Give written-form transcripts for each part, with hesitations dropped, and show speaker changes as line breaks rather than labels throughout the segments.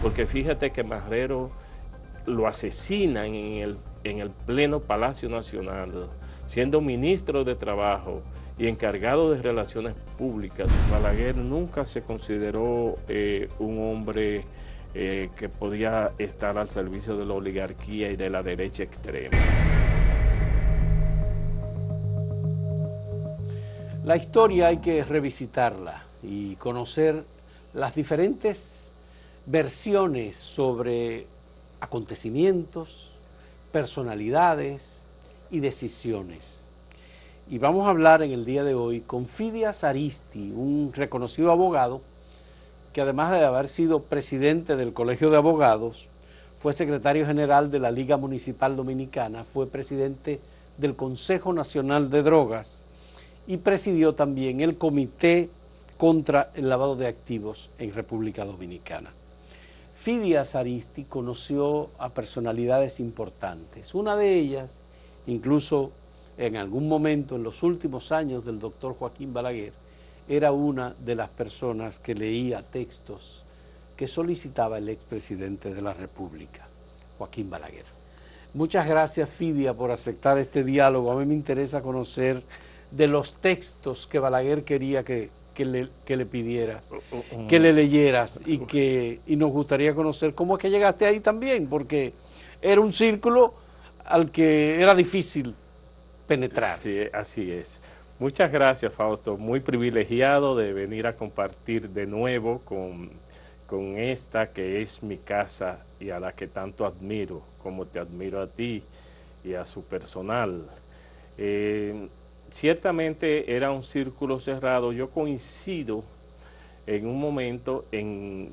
porque fíjate que Marrero lo asesinan en el pleno Palacio Nacional, siendo ministro de Trabajo y encargado de Relaciones Públicas. Balaguer nunca se consideró un hombre que podía estar al servicio de la oligarquía y de la derecha extrema.
La historia hay que revisitarla y conocer las diferentes versiones sobre acontecimientos, personalidades y decisiones. Y vamos a hablar en el día de hoy con Fidias Aristi, un reconocido abogado que además de haber sido presidente del Colegio de Abogados, fue secretario general de la Liga Municipal Dominicana, fue presidente del Consejo Nacional de Drogas y presidió también el Comité contra el Lavado de Activos en República Dominicana. Fidias Aristi conoció a personalidades importantes. Una de ellas, incluso en algún momento en los últimos años del doctor Joaquín Balaguer, era una de las personas que leía textos que solicitaba el expresidente de la República, Joaquín Balaguer. Muchas gracias, Fidia, por aceptar este diálogo. A mí me interesa conocer de los textos que Balaguer quería que le pidieras, que le leyeras y nos gustaría conocer cómo es que llegaste ahí también, porque era un círculo al que era difícil penetrar.
Sí, así es. Muchas gracias, Fausto. Muy privilegiado de venir a compartir de nuevo con esta que es mi casa y a la que tanto admiro, como te admiro a ti y a su personal. Ciertamente era un círculo cerrado. Yo coincido en un momento en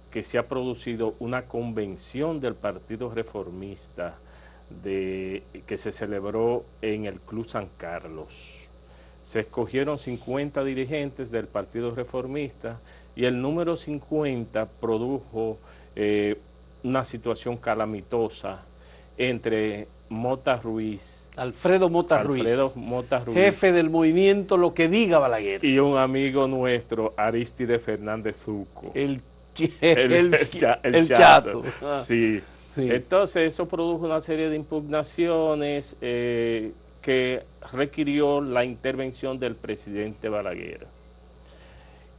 que se ha producido una convención del Partido Reformista que se celebró en el Club San Carlos. Se escogieron 50 dirigentes del Partido Reformista y el número 50 produjo una situación calamitosa entre Alfredo Mota Ruiz,
jefe del movimiento Lo que diga Balaguer,
y un amigo nuestro, Aristide Fernández Zuco,
el
Chato.
Ah.
Sí. Sí. Entonces eso produjo una serie de impugnaciones que requirió la intervención del presidente Balaguer.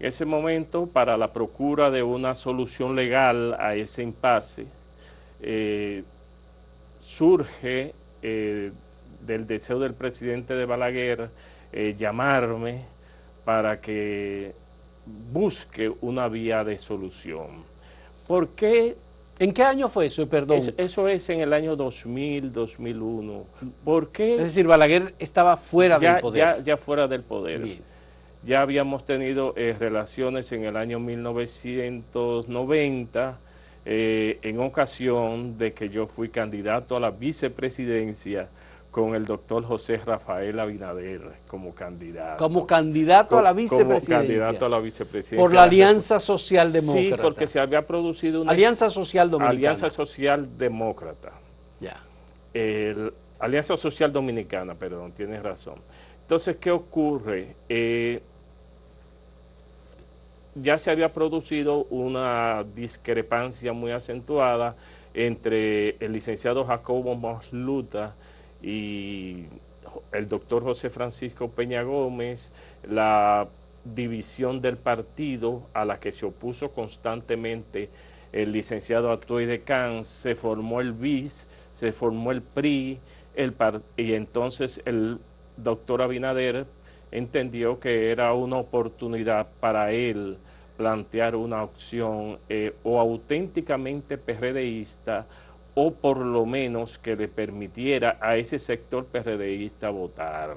En ese momento, para la procura de una solución legal a ese impasse, surge del deseo del presidente de Balaguer llamarme para que busque una vía de solución. ¿Por qué?
¿En qué año fue eso, perdón?
Eso es en el año 2000, 2001. ¿Por qué?
Es decir, Balaguer estaba fuera del poder.
Ya fuera del poder.
Bien.
Ya habíamos tenido relaciones en el año 1990, en ocasión de que yo fui candidato a la vicepresidencia con el doctor José Rafael Abinader como candidato.
Como candidato a la vicepresidencia.
Como candidato a la vicepresidencia.
Por la Alianza Socialdemócrata.
Sí, porque se había producido una...
Alianza Social Dominicana.
Alianza Social Demócrata.
Ya.
Alianza Social Dominicana, perdón, tienes razón. Entonces, ¿qué ocurre? Ya se había producido una discrepancia muy acentuada entre el licenciado Jacobo Masluta y el doctor José Francisco Peña Gómez, la división del partido a la que se opuso constantemente el licenciado Atoy de Cans, se formó el BIS, se formó el PRI, y entonces el doctor Abinader entendió que era una oportunidad para él plantear una opción o auténticamente PRDista o por lo menos que le permitiera a ese sector PRDista votar.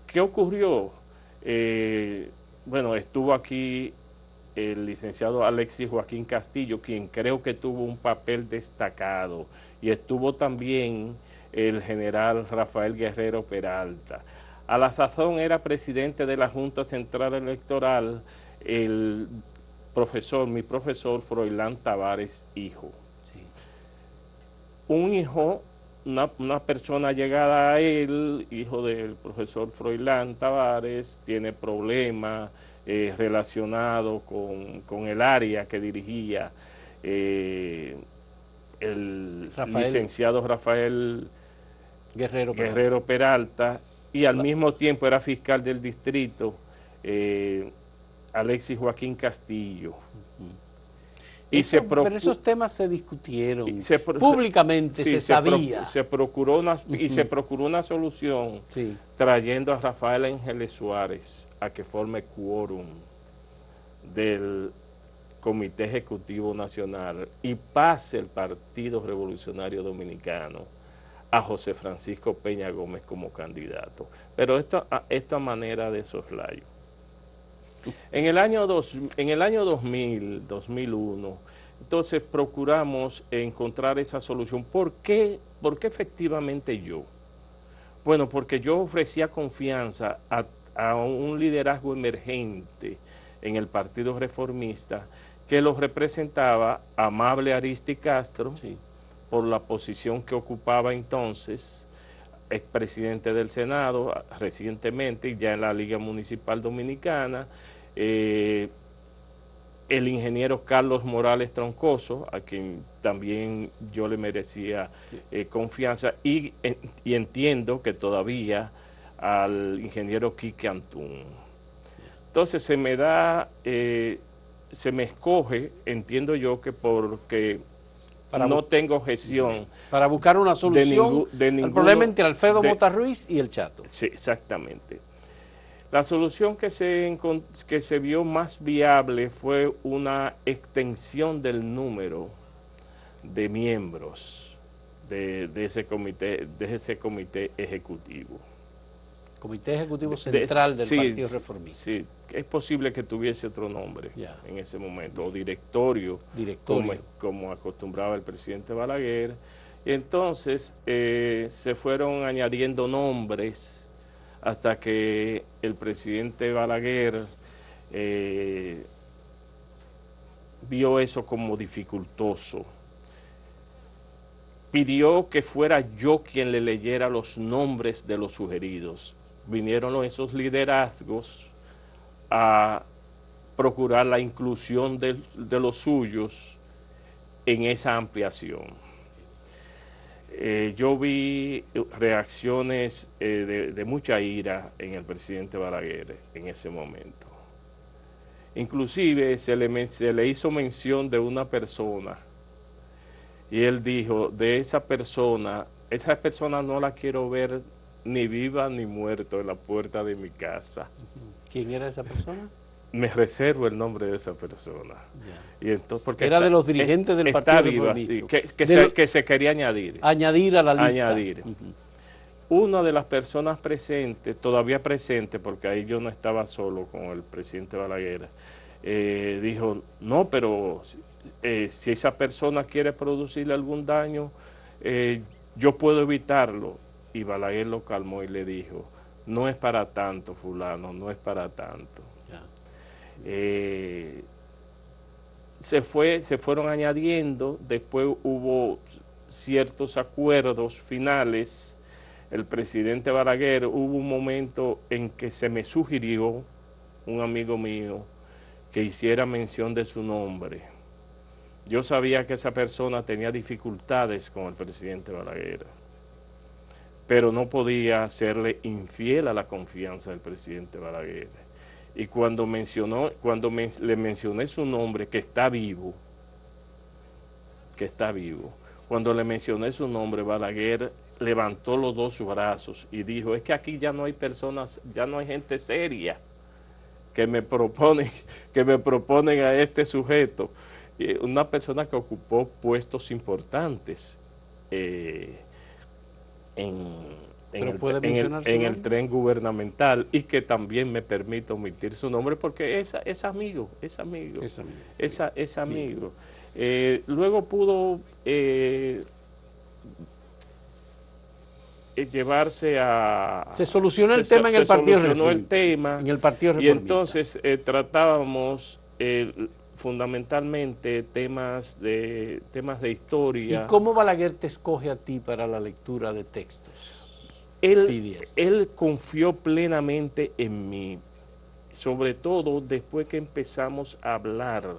¿Qué ocurrió? Bueno, estuvo aquí el licenciado Alexis Joaquín Castillo, quien creo que tuvo un papel destacado, y estuvo también el general Rafael Guerrero Peralta. A la sazón era presidente de la Junta Central Electoral mi profesor Froilán Tavares, hijo.
Sí.
Un hijo, una persona llegada a él, hijo del profesor Froilán Tavares, tiene problemas relacionados con el área que dirigía, el
Rafael
licenciado Rafael
Guerrero
Peralta, y al mismo tiempo era fiscal del distrito Alexis Joaquín Castillo. Y
pero esos temas se discutieron públicamente,
sí,
se sabía.
Se procuró una solución,
sí,
trayendo a Rafael Ángeles Suárez a que forme quórum del Comité Ejecutivo Nacional y pase el Partido Revolucionario Dominicano a José Francisco Peña Gómez como candidato. Pero esto a manera de soslayo. En el año 2000, 2001, entonces procuramos encontrar esa solución. ¿Por qué efectivamente yo? Bueno, porque yo ofrecía confianza a un liderazgo emergente en el Partido Reformista que lo representaba Amable Aristi Castro,
sí,
por la posición que ocupaba entonces, expresidente del Senado recientemente, ya en la Liga Municipal Dominicana, el ingeniero Carlos Morales Troncoso, a quien también yo le merecía confianza, y entiendo que todavía al ingeniero Quique Antún. Entonces se me escoge, entiendo yo que porque no tengo objeción.
Para buscar una solución al problema entre Alfredo Mota Ruiz y el Chato.
Sí, exactamente. La solución que se vio más viable fue una extensión del número de miembros de ese comité ejecutivo. Comité Ejecutivo Central del Partido Reformista. Sí, es posible que tuviese otro nombre en ese momento, o directorio. Como acostumbraba el presidente Balaguer. Y entonces se fueron añadiendo nombres hasta que el presidente Balaguer vio eso como dificultoso. Pidió que fuera yo quien le leyera los nombres de los sugeridos. Vinieron esos liderazgos a procurar la inclusión de los suyos en esa ampliación. Yo vi reacciones de mucha ira en el presidente Balaguer en ese momento. Inclusive se le hizo mención de una persona y él dijo, de esa persona no la quiero ver ni viva ni muerto en la puerta de mi casa.
¿Quién era esa persona?
Me reservo el nombre de esa persona. Y entonces, porque
era de los dirigentes del Partido Reformista.
Que se quería añadir.
Añadir a la lista.
Añadir. Una de las personas presentes, todavía presente, porque ahí yo no estaba solo con el presidente Balaguer, dijo, no, pero si esa persona quiere producirle algún daño, yo puedo evitarlo. Y Balaguer lo calmó y le dijo, no es para tanto, fulano, no es para tanto. Se fueron añadiendo, después hubo ciertos acuerdos finales. El presidente Balaguer, hubo un momento en que se me sugirió, un amigo mío, que hiciera mención de su nombre. Yo sabía que esa persona tenía dificultades con el presidente Balaguer, pero no podía serle infiel a la confianza del presidente Balaguer. Y cuando le mencioné su nombre, que está vivo, cuando le mencioné su nombre, Balaguer levantó los dos brazos y dijo, es que aquí ya no hay personas, ya no hay gente seria que me proponen a este sujeto, una persona que ocupó puestos importantes en el tren gubernamental, y que también me permite omitir su nombre porque es amigo. Luego pudo llevarse a...
Se solucionó el tema en el Partido Reformista.
Y entonces tratábamos fundamentalmente temas de historia.
¿Y cómo Balaguer te escoge a ti para la lectura de textos?
Él confió plenamente en mí, sobre todo después que empezamos a hablar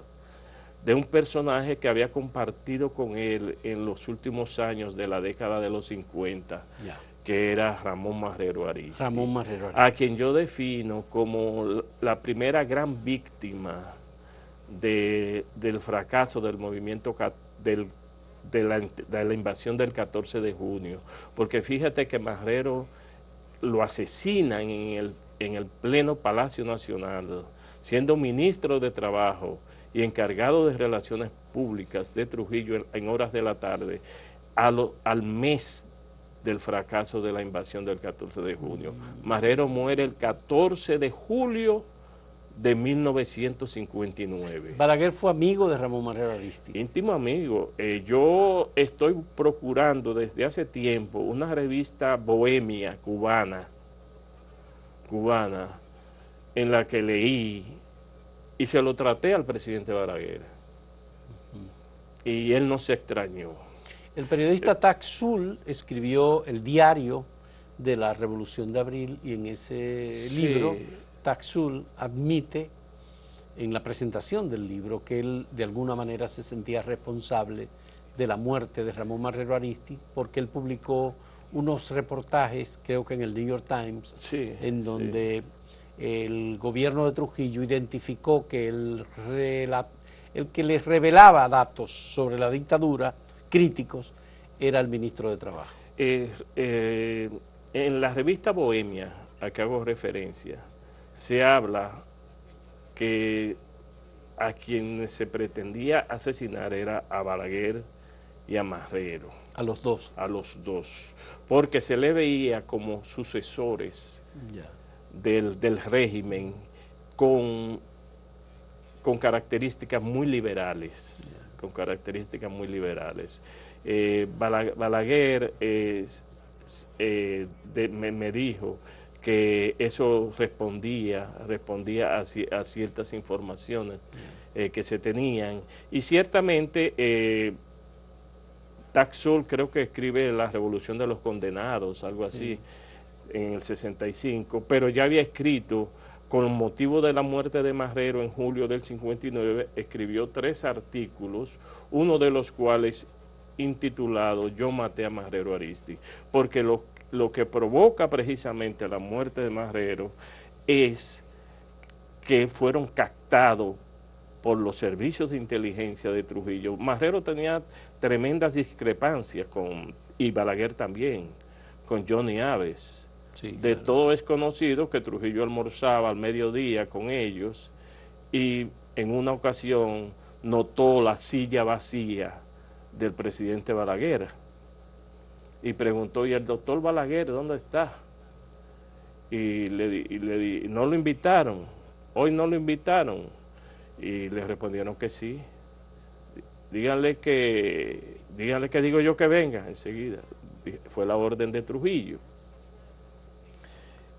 de un personaje que había compartido con él en los últimos años de la década de los 50,
Ya.
que era Ramón Marrero Ariztí.
Ramón Marrero Ariztí.
A quien yo defino como la primera gran víctima del fracaso del movimiento de la invasión del 14 de junio. Porque fíjate que Marrero lo asesinan en el pleno Palacio Nacional, siendo ministro de Trabajo y encargado de Relaciones Públicas de Trujillo en horas de la tarde, al mes del fracaso de la invasión del 14 de junio. Marrero muere el 14 de julio de 1959.
Balaguer fue amigo de Ramón Marrero Ariztí.
Íntimo amigo. Yo estoy procurando desde hace tiempo una revista bohemia cubana, en la que leí y se lo traté al presidente Balaguer. Y él no se extrañó.
El periodista Taxul escribió el diario de la Revolución de Abril y en ese libro Taxul admite en la presentación del libro que él de alguna manera se sentía responsable de la muerte de Ramón Marrero Ariztí porque él publicó unos reportajes, creo que en el New York Times, en donde el gobierno de Trujillo identificó que el que les revelaba datos sobre la dictadura críticos era el ministro de Trabajo.
En la revista Bohemia, a que hago referencia, se habla que a quien se pretendía asesinar era a Balaguer y a Marrero.
A los dos.
A los dos, porque se le veía como sucesores del régimen con características muy liberales, Balaguer me dijo que eso respondía a ciertas informaciones que se tenían, y ciertamente Taxul creo que escribe La Revolución de los Condenados, algo así, en el 65, pero ya había escrito, con motivo de la muerte de Marrero en julio del 59, escribió 3 artículos, uno de los cuales intitulado Yo maté a Marrero Ariztí, porque lo que provoca precisamente la muerte de Marrero es que fueron captados por los servicios de inteligencia de Trujillo. Marrero tenía tremendas discrepancias y Balaguer también, con Johnny Aves.
Sí,
de todo es conocido que Trujillo almorzaba al mediodía con ellos y en una ocasión notó la silla vacía del presidente Balaguer y preguntó, ¿y el doctor Balaguer dónde está? Y no lo invitaron, hoy no lo invitaron. Y le respondieron que sí. Díganle que digo yo que venga enseguida. Fue la orden de Trujillo.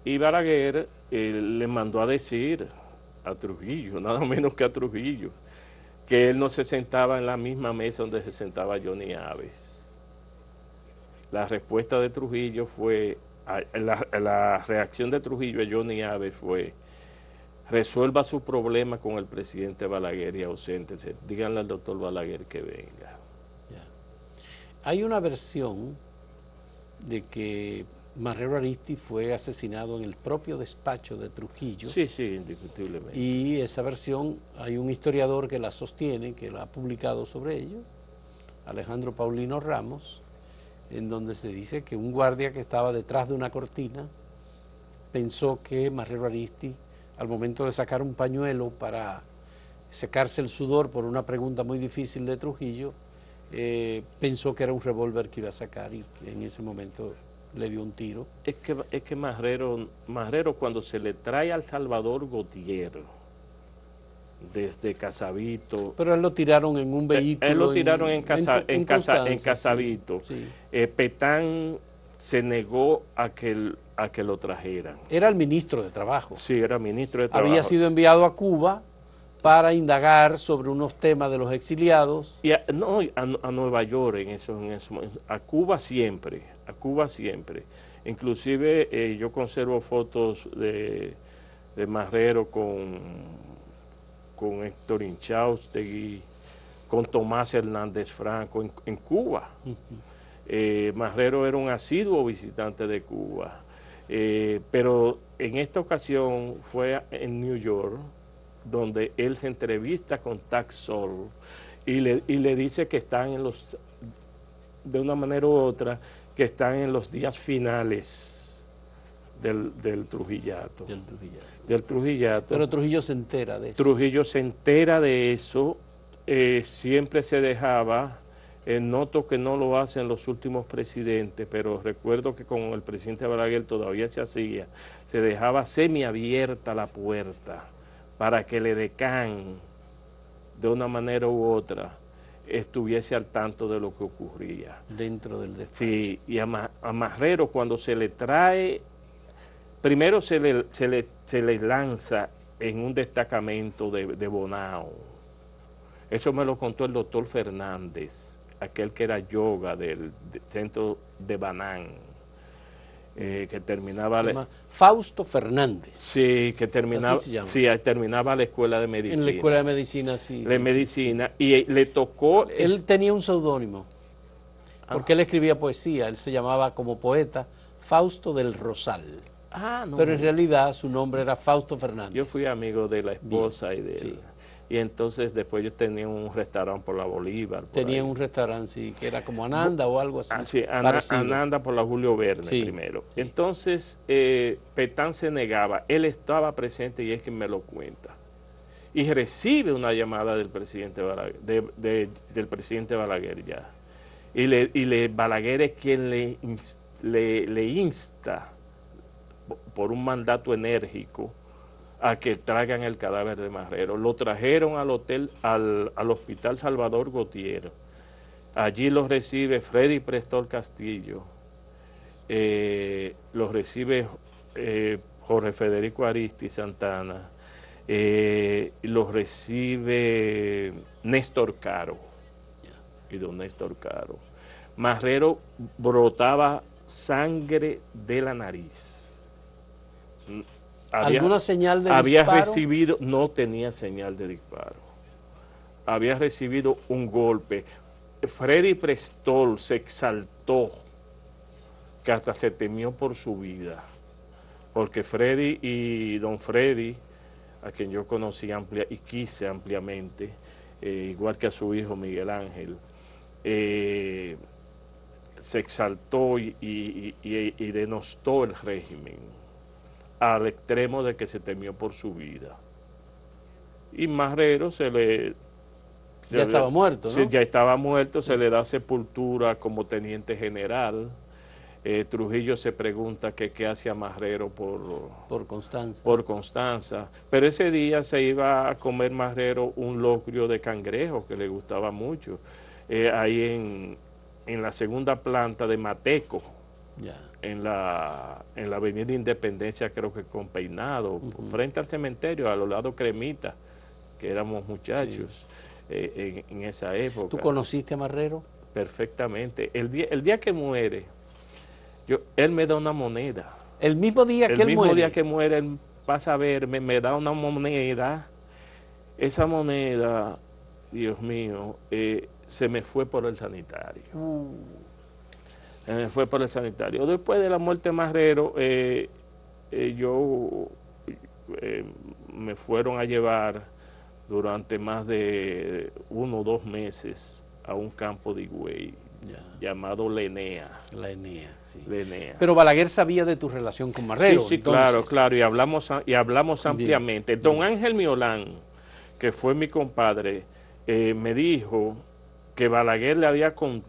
Y Balaguer le mandó a decir a Trujillo, nada menos que a Trujillo, que él no se sentaba en la misma mesa donde se sentaba Johnny Aves. La respuesta de Trujillo fue, la reacción de Trujillo a Johnny Aves fue: resuelva su problema con el presidente Balaguer y auséntese. Díganle al doctor Balaguer que venga.
Hay una versión de que Marrero Ariztí fue asesinado en el propio despacho de Trujillo.
Sí, indiscutiblemente.
Y esa versión, hay un historiador que la sostiene, que la ha publicado sobre ello, Alejandro Paulino Ramos, en donde se dice que un guardia que estaba detrás de una cortina pensó que Marrero Ariztí, al momento de sacar un pañuelo para secarse el sudor por una pregunta muy difícil de Trujillo, pensó que era un revólver que iba a sacar y en ese momento le dio un tiro.
Es que Marrero cuando se le trae al Salvador Gautier desde Casavito.
Pero él lo tiraron en un vehículo.
Él lo tiraron en Casavito.
Sí.
Petán se negó a que lo trajeran.
Era el ministro de Trabajo.
Sí, era ministro de Trabajo.
Había sido enviado a Cuba para indagar sobre unos temas de los exiliados.
Y a Nueva York, a Cuba siempre. Inclusive yo conservo fotos de Marrero con Héctor Inchaustegui, con Tomás Hernández Franco en Cuba. Marrero era un asiduo visitante de Cuba, pero en esta ocasión fue en New York, donde él se entrevista con Taxol y le dice que están en los, de una manera u otra, que están en los días finales del Trujillato. Del Trujillato.
Pero Trujillo se entera de eso.
Trujillo se entera de eso, siempre se dejaba, noto que no lo hacen los últimos presidentes, pero recuerdo que con el presidente Balaguer todavía se hacía, se dejaba semiabierta la puerta para que el edecán, de una manera u otra, estuviese al tanto de lo que ocurría.
Dentro del despacho.
Sí, y a Marrero cuando se le trae, primero se le lanza en un destacamento de Bonao. Eso me lo contó el doctor Fernández, aquel que era yoga del centro de Banán, que terminaba...
Fausto Fernández.
Sí, que terminaba, sí, terminaba la escuela de medicina.
En la escuela de medicina, sí.
De medicina, y le tocó...
Él tenía un seudónimo, porque él escribía poesía, él se llamaba como poeta Fausto del Rosal.
No,
pero en realidad su nombre era Fausto Fernández.
Yo fui amigo de la esposa y de él. Y entonces después yo tenía un restaurante por la Bolívar.
Tenía un restaurante, sí, que era como Ananda o algo así.
Sí, Ananda por la Julio Verne primero. Sí. Entonces Petán se negaba, él estaba presente y es quien me lo cuenta. Y recibe una llamada del presidente Balaguer, del presidente Balaguer ya. Y Balaguer es quien le insta por un mandato enérgico a que traigan el cadáver de Marrero. Lo trajeron al hospital Salvador Gautier. Allí los recibe Freddy Prestol Castillo, los recibe Jorge Federico Aristi Santana, los recibe Néstor Caro, y don Néstor Caro. Marrero brotaba sangre de la nariz.
¿Alguna señal de disparo?
Había recibido, no tenía señal de disparo. Había recibido un golpe. Freddy Prestol se exaltó, que hasta se temió por su vida. Porque Freddy y don Freddy, a quien yo conocí y quise ampliamente, igual que a su hijo Miguel Ángel, se exaltó y denostó el régimen, al extremo de que se temió por su vida. Y Marrero
ya estaba muerto, ¿no?
Ya estaba muerto, se le da sepultura como teniente general. Trujillo se pregunta que qué hacía Marrero
por Constanza.
Por Constanza. Pero ese día se iba a comer Marrero un locrio de cangrejo que le gustaba mucho, ahí en la segunda planta de Mateco.
Ya.
En la avenida Independencia, creo que con Peinado, frente al cementerio, a los lados Cremita, que éramos muchachos en esa época.
¿Tú conociste a Marrero?
Perfectamente. El día que muere, él me da una moneda.
¿El mismo día que él muere?
El mismo día que muere, él pasa a verme, me da una moneda. Esa moneda, Dios mío, se me fue por el sanitario. Fue por el sanitario. Después de la muerte de Marrero, me fueron a llevar durante más de 1 o 2 meses a un campo de Higüey llamado Lenea.
Sí.
Lenea.
Pero Balaguer sabía de tu relación con Marrero.
Sí, entonces. claro, y hablamos ampliamente. Don Ángel Miolán, que fue mi compadre, me dijo que Balaguer le había contado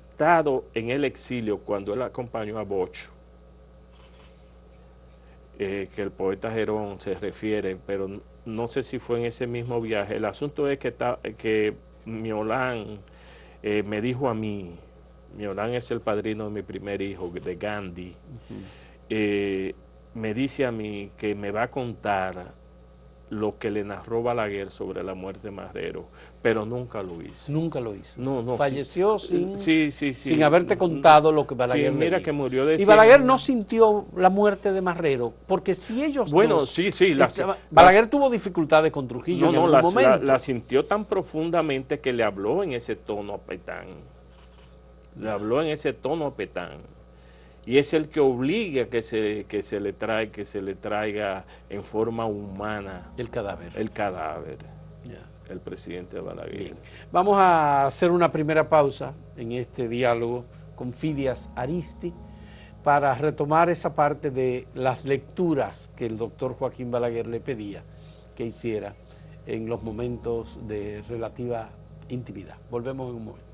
en el exilio cuando él acompañó a Bocho, que el poeta Gerón se refiere, pero no sé si fue en ese mismo viaje. El asunto es que Miolán me dijo a mí, Miolán es el padrino de mi primer hijo, de Gandhi, me dice a mí que me va a contar lo que le narró Balaguer sobre la muerte de Marrero, pero nunca lo hizo.
Nunca lo hizo.
No,
falleció
sí.
sin haberte contado lo que Balaguer
sí, mira
le dijo.
que murió de
Y Balaguer no sintió la muerte de Marrero, porque si ellos dos...
sí.
Balaguer tuvo dificultades con Trujillo en algún momento.
La sintió tan profundamente que le habló en ese tono a Petán. Le habló en ese tono a Petán. Y es el que obliga que se le traiga en forma humana
el cadáver.
El presidente Balaguer.
Bien. Vamos a hacer una primera pausa en este diálogo con Fidias Aristi para retomar esa parte de las lecturas que el doctor Joaquín Balaguer le pedía que hiciera en los momentos de relativa intimidad. Volvemos en un momento.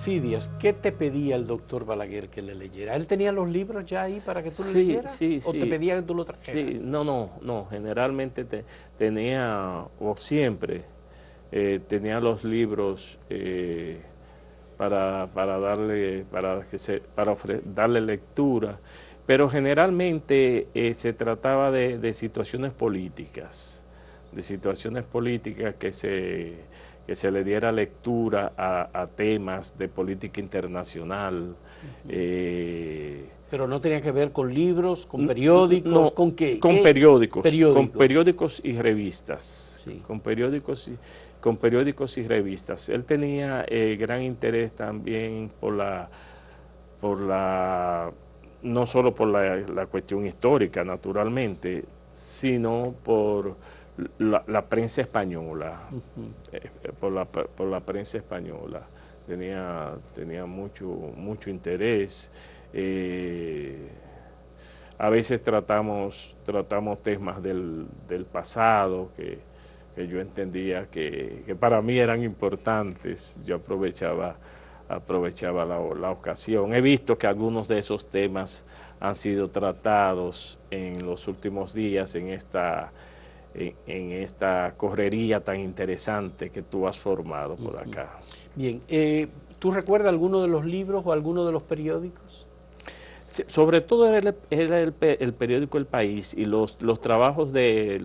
Fidias, ¿qué te pedía el doctor Balaguer que le leyera? ¿Él tenía los libros ya ahí para que tú le leyeras?
Sí.
¿O te pedía que tú lo trajeras?
Sí, no, generalmente tenía, o siempre, tenía los libros para darle lectura, pero generalmente se trataba de situaciones políticas, que se le diera lectura a temas de política internacional.
Pero no tenía que ver con libros, con periódicos,
no,
¿con qué?
Con periódicos y revistas.
Sí.
Con periódicos y revistas. Él tenía gran interés también no solo por la cuestión histórica, naturalmente, sino por la prensa española, por la prensa española. Tenía mucho interés. A veces tratamos temas del pasado que yo entendía que para mí eran importantes. Yo aprovechaba la ocasión. He visto que algunos de esos temas han sido tratados en los últimos días en esta correría tan interesante que tú has formado por acá.
Bien, ¿tú recuerdas alguno de los libros o alguno de los periódicos?
Sí, sobre todo era el periódico El País y los trabajos de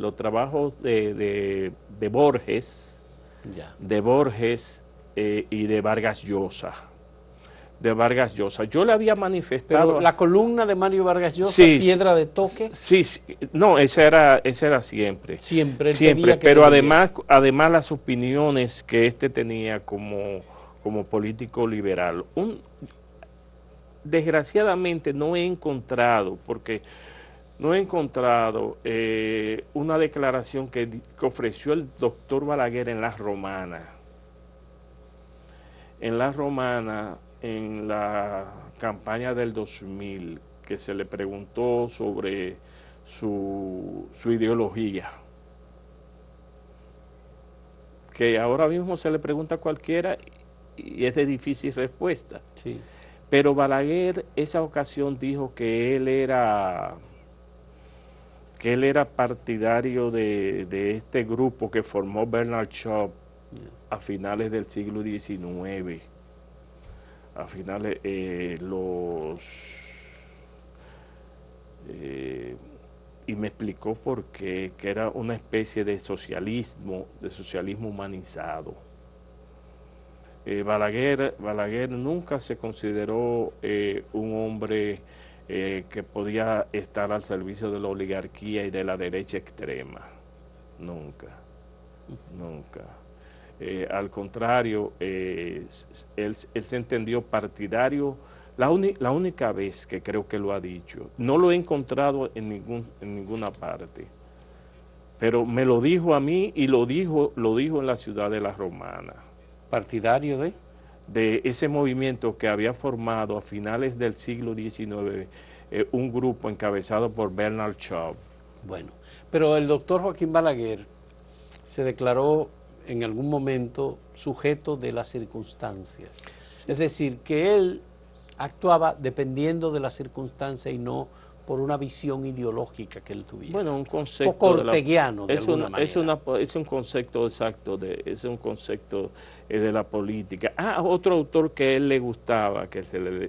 Borges, y de Vargas Llosa. Yo le había manifestado...
Pero la columna de Mario Vargas Llosa, Piedra de Toque...
Sí, no, esa era siempre.
Siempre,
pero además las opiniones que tenía como político liberal. Desgraciadamente no he encontrado una declaración que ofreció el doctor Balaguer en La Romana. En la campaña del 2000, que se le preguntó sobre su ideología, que ahora mismo se le pregunta a cualquiera y es de difícil respuesta.
Sí.
Pero Balaguer esa ocasión dijo que él era partidario de este grupo que formó Bernard Shaw a finales del siglo XIX. A finales y me explicó por qué, que era una especie de socialismo humanizado. Balaguer nunca se consideró un hombre que podía estar al servicio de la oligarquía y de la derecha extrema. Nunca. Al contrario, él se entendió partidario. La única vez que creo que lo ha dicho, no lo he encontrado en ninguna parte, pero me lo dijo a mí y lo dijo en la ciudad de La Romana.
¿Partidario
de ese movimiento que había formado a finales del siglo XIX un grupo encabezado por Bernard Shaw.
Bueno, pero el doctor Joaquín Balaguer se declaró en algún momento sujeto de las circunstancias. Es decir, que él actuaba dependiendo de las circunstancias y no por una visión ideológica que él tuviera.
Bueno, un concepto
poco orteguiano de alguna manera.
Es un concepto exacto, es un concepto de la política. Otro autor que a él le gustaba,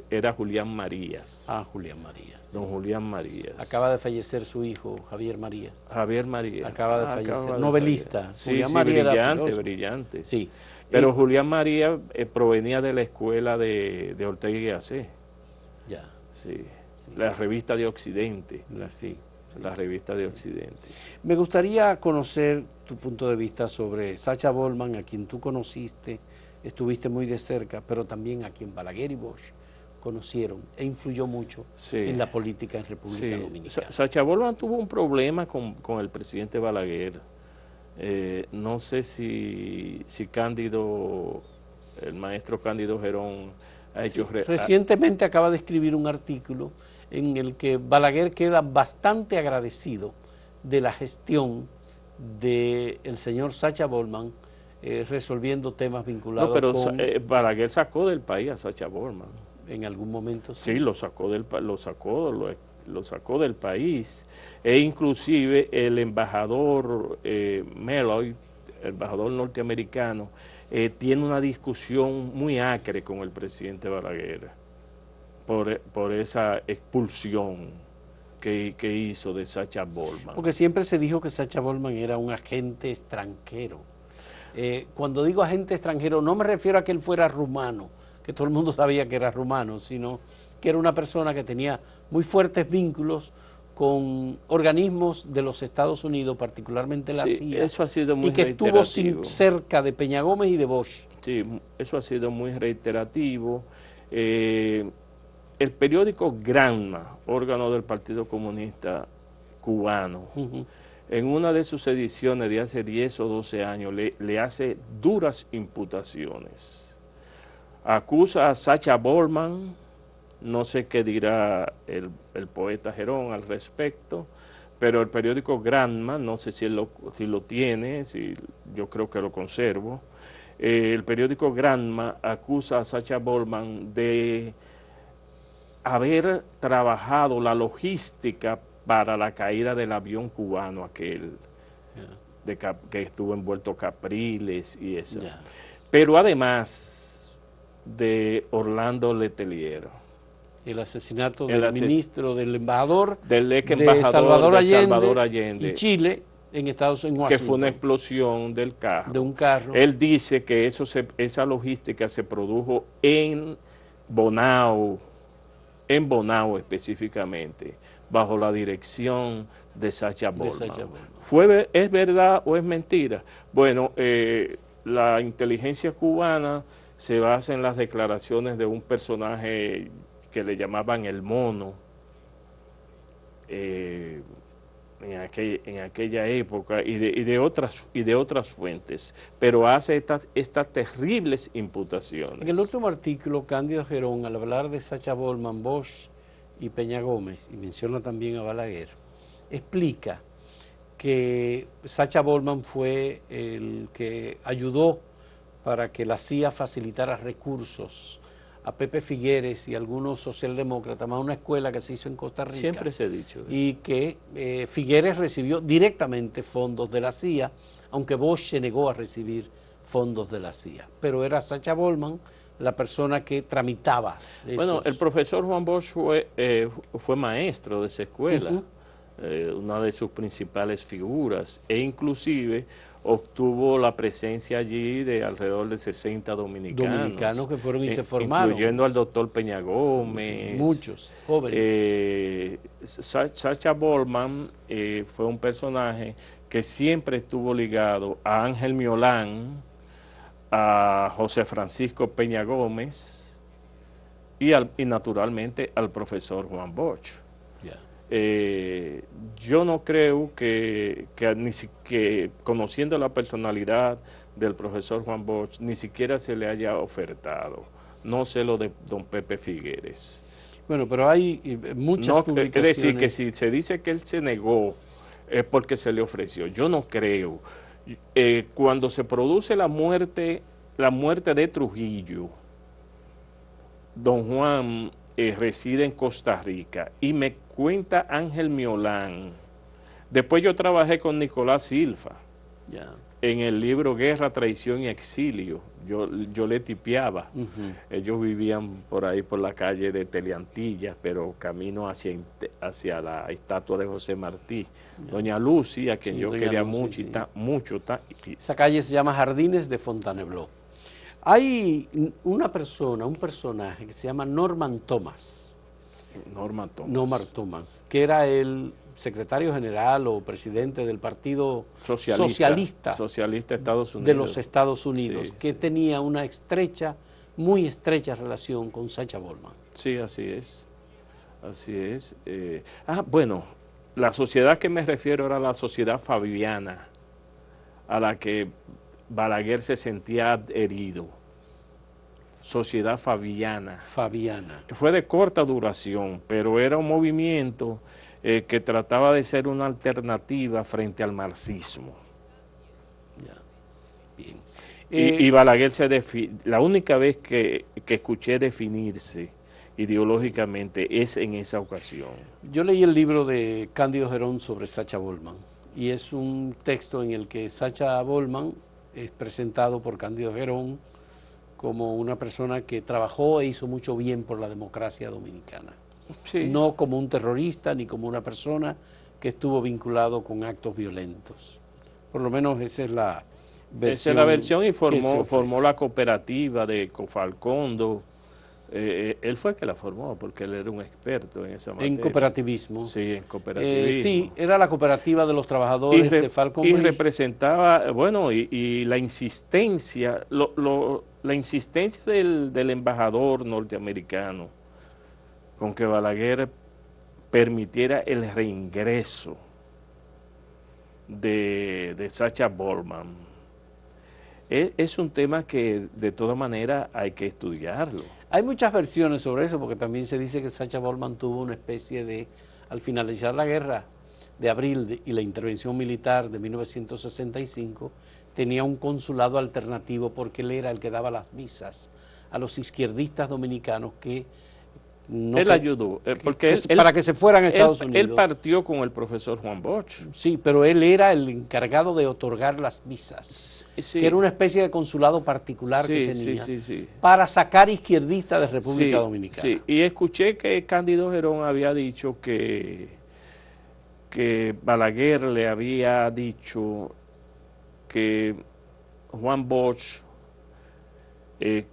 era Julián Marías.
Julián Marías.
Don Julián Marías.
Acaba de fallecer su hijo, Javier Marías.
Javier Marías.
Acaba de fallecer. Novelista.
Sí,
Julián
sí,
Marías
brillante.
Sí.
Pero Julián Marías provenía de la escuela de Ortega y Gasset.
Ya.
Sí. La revista de Occidente.
Sí.
La revista de Occidente.
Me gustaría conocer tu punto de vista sobre Sacha Bollmann, a quien tú conociste, estuviste muy de cerca, pero también a quien Balaguer y Bosch conocieron e influyó mucho en la política en República Dominicana.
Sacha Bollmann tuvo un problema con el presidente Balaguer. No sé si Cándido, el maestro Cándido Gerón, ha hecho...
Recientemente acaba de escribir un artículo en el que Balaguer queda bastante agradecido de la gestión del señor Sacha Bollmann resolviendo temas vinculados con...
Balaguer sacó del país a Sacha Bollmann.
En algún momento sí.
Sí, lo sacó del país. E inclusive el embajador Meloy, el embajador norteamericano, tiene una discusión muy acre con el presidente Balaguer por esa expulsión que hizo de Sacha Bollmann.
Porque siempre se dijo que Sacha Bollmann era un agente extranjero. Cuando digo agente extranjero, no me refiero a que él fuera rumano, que todo el mundo sabía que era rumano, sino que era una persona que tenía muy fuertes vínculos con organismos de los Estados Unidos, particularmente la CIA,
eso ha sido muy
y que estuvo cerca de Peña Gómez y de Bosch.
Sí, eso ha sido muy reiterativo. El periódico Granma, órgano del Partido Comunista Cubano, en una de sus ediciones de hace 10 o 12 años le hace duras imputaciones. Acusa a Sacha Bollmann, no sé qué dirá el poeta Gerón al respecto, pero el periódico Granma, no sé si lo tiene, yo creo que lo conservo, el periódico Granma acusa a Sacha Bollmann de haber trabajado la logística para la caída del avión cubano aquel, que estuvo envuelto Capriles y eso. Pero además de Orlando Letelier.
El asesinato del ministro, del embajador,
del ex
embajador de
Salvador Allende
y Chile en Washington.
Que fue una explosión del carro.
De un carro.
Él dice que esa logística se produjo en Bonao específicamente, bajo la dirección de Sacha Bollmann. ¿Es verdad o es mentira? Bueno, la inteligencia cubana se basa en las declaraciones de un personaje que le llamaban el Mono en aquella época y de otras fuentes, pero hace estas terribles imputaciones.
En el último artículo, Cándido Gerón, al hablar de Sacha Bollmann, Bosch y Peña Gómez, y menciona también a Balaguer, explica que Sacha Bollmann fue el que ayudó para que la CIA facilitara recursos a Pepe Figueres y algunos socialdemócratas, más una escuela que se hizo en Costa Rica.
Siempre se ha dicho eso.
Y que Figueres recibió directamente fondos de la CIA, aunque Bosch se negó a recibir fondos de la CIA. Pero era Sacha Bollmann la persona que tramitaba esos.
Bueno, el profesor Juan Bosch fue maestro de esa escuela, una de sus principales figuras, e inclusive obtuvo la presencia allí de alrededor de 60 dominicanos
que fueron y se formaron.
Incluyendo al doctor Peña Gómez.
Muchos jóvenes.
Sacha Bollmann fue un personaje que siempre estuvo ligado a Ángel Miolán, a José Francisco Peña Gómez y naturalmente al profesor Juan Bosch. Yo no creo que conociendo la personalidad del profesor Juan Bosch, ni siquiera se le haya ofertado. No sé lo de don Pepe Figueres.
Bueno, pero hay muchas publicaciones.
Es decir, que si se dice que él se negó, es porque se le ofreció. Yo no creo. Cuando se produce la muerte de Trujillo, don Juan reside en Costa Rica, y me cuenta Ángel Miolán. Después yo trabajé con Nicolás Silva
Ya.
en el libro Guerra, Traición y Exilio. Yo le tipeaba. Ellos vivían por ahí, por la calle de Teleantillas, pero camino hacia la estatua de José Martí. Doña Lucy, a quien
Sí,
yo
doña
quería
Lucy,
mucho.
Esa calle se llama Jardines de Fontainebleau. Hay un personaje que se llama Norman Thomas. Norman Thomas, que era el secretario general o presidente del Partido Socialista
de Estados Unidos.
de los Estados Unidos,
Sí,
que
sí.
tenía una muy estrecha relación con Sacha Bollmann.
Sí, así es. Así es. Bueno, la sociedad que me refiero era la sociedad fabiana, a la que Balaguer se sentía adherido. Sociedad Fabiana. Fue de corta duración, pero era un movimiento que trataba de ser una alternativa frente al marxismo.
Ya. Bien.
Y Balaguer la única vez que escuché definirse ideológicamente es en esa ocasión.
Yo leí el libro de Cándido Gerón sobre Sacha Bollmann, y es un texto en el que Sacha Bollmann es presentado por Cándido Gerón como una persona que trabajó e hizo mucho bien por la democracia dominicana.
Sí.
No como un terrorista ni como una persona que estuvo vinculado con actos violentos. Por lo menos esa es la versión.
Esa es la versión, y formó la cooperativa de Cofalcondo. Él fue el que la formó porque él era un experto en esa materia.
En cooperativismo.
Sí, en cooperativismo.
Sí, era la cooperativa de los trabajadores de Falcon
y representaba, bueno, y la insistencia, la insistencia del embajador norteamericano con que Balaguer permitiera el reingreso de Sacha Bollmann. Es un tema que de todas maneras hay que estudiarlo.
Hay muchas versiones sobre eso, porque también se dice que Sacha Bollmann tuvo una especie de, al finalizar la guerra de abril y la intervención militar de 1965, tenía un consulado alternativo porque él era el que daba las visas a los izquierdistas dominicanos que no...
Él ayudó, porque
para que se fueran a Estados Unidos.
Él partió con el profesor Juan Bosch.
Sí, pero él era el encargado de otorgar las visas,
sí,
que era una especie de consulado particular que tenía para sacar izquierdistas de República Dominicana.
Sí, y escuché que Cándido Gerón había dicho que Balaguer le había dicho que Juan Bosch